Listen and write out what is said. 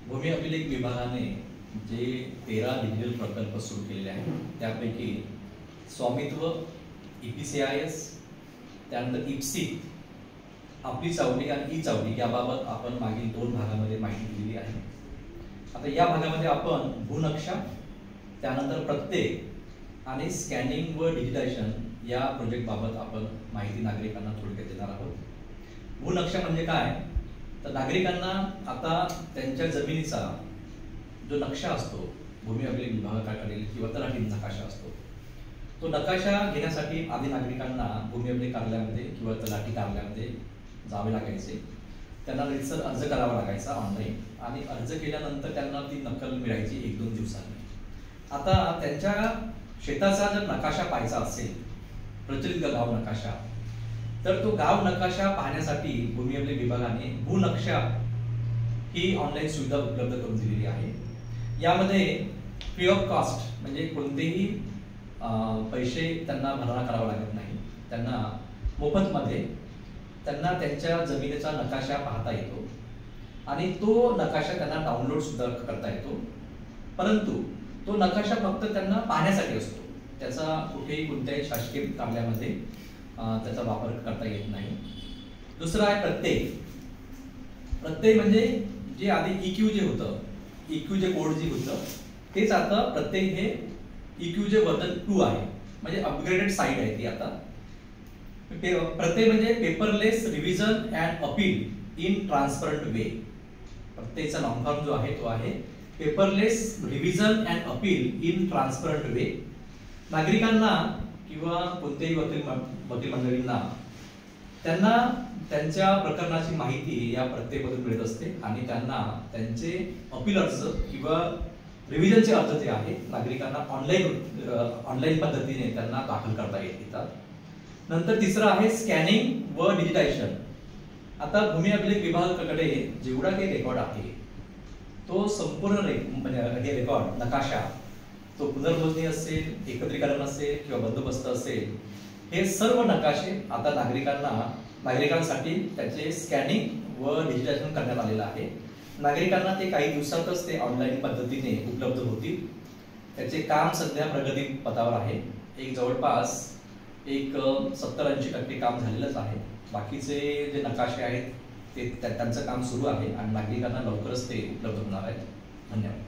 भूमी अभिलेख विभागाने जे 13 डिजिटल प्रकल्प सुरू केलेले आहेत त्यापैकी स्वामित्व, EPCIS, त्यानंतर इप्सी, आपली चावडी आणि ई चावडी याबाबत आपण मागील 2 भागामध्ये माहिती दिली आहे। आता या भागामध्ये आपण भूनक्षा, त्यानंतर प्रत्येक आणि स्कॅनिंग व डिजिटायझेशन या प्रोजेक्ट बाबत आपण माहिती नागरिकांना थोडक्यात देणार आहोत। भूनक्षा म्हणजे काय, तर नागरिकांना आता त्यांच्या जमिनीचा जो नक्षा असतो, भूमी अभिलेख विभागाकडील किंवा तलाठी नकाशा असतो, तो नकाशा घेण्यासाठी आधी नागरिकांना भूमी अभिलेख कार्यालयामध्ये किंवा तलाठी कार्यालयामध्ये जावे लागायचे। त्यांना रितसर अर्ज करावा लागायचा ऑनलाईन, आणि अर्ज केल्यानंतर त्यांना ती नक्कल मिळायची 1-2 दिवसांनी। आता त्यांच्या शेताचा जर नकाशा पाहायचा असेल, प्रचलित गाव नकाशा, तर तो गाव नकाशा पाहण्यासाठी भूमी अभिलेख विभागाने भूनक्षा ही ऑनलाईन सुविधा उपलब्ध करून दिलेली आहे। यामध्ये फ्री ऑफ कॉस्ट म्हणजे कोणतेही पैसे त्यांना भरणा करावा लागत नाही। त्यांना मोफतमध्ये त्यांना त्यांच्या जमिनीचा नकाशा पाहता येतो आणि तो नकाशा त्यांना डाउनलोड सुद्धा करता येतो, परंतु तो नकाशा फक्त त्यांना पाहण्यासाठी असतो। त्याचा कुठेही कोणत्याही शासकीय कार्यालयामध्ये त्याचा वापर करता येत नाही। दुसरा आहे प्रत्येक म्हणजे जे आधी EQ जे होतं, EQ जे कोड जे होतं तेच आता प्रत्येक हे EQ जे वर्जन 2 आहे, म्हणजे अपग्रेडेड साईट आहे ती आता। प्रत्येक म्हणजे paperless revision and appeal in transparent way. प्रत्येकचा लॉंग फॉर्म जो आहे तो आहे paperless revision and appeal in transparent way. नागरिकांना किंवा कोणत्याही वकील मंडळींना त्यांना त्यांच्या प्रकरणाची माहिती या प्रत्येकमधून मिळत असते आणि त्यांना त्यांचे अपील अर्ज किंवा रिव्हिजनचे अर्ज जे आहे नागरिकांना ऑनलाईन पद्धतीने त्यांना दाखल करता येतात। नंतर तिसरं आहे स्कॅनिंग व डिजिटायझेशन। आता भूमी अभिलेख विभागाकडे जेवढा काही रेकॉर्ड आहे तो संपूर्ण हे रेकॉर्ड नकाशा, तो पुनर्मोजणी असेल, एकत्रीकरण असेल किंवा बंदोबस्त असेल, हे सर्व नकाशे आता नागरिकांसाठी त्याचे स्कॅनिंग व डिजिटायझेशन करण्यात आलेलं आहे। नागरिकांना ते काही दिवसातच ते ऑनलाईन पद्धतीने उपलब्ध होतील। त्याचे काम सध्या प्रगती पथावर आहे। जवळपास 70-80% काम झालेलंच आहे। बाकीचे जे नकाशे आहेत ते त्यांचं काम सुरू आहे आणि नागरिकांना लवकरच ते उपलब्ध होणार आहेत। धन्यवाद।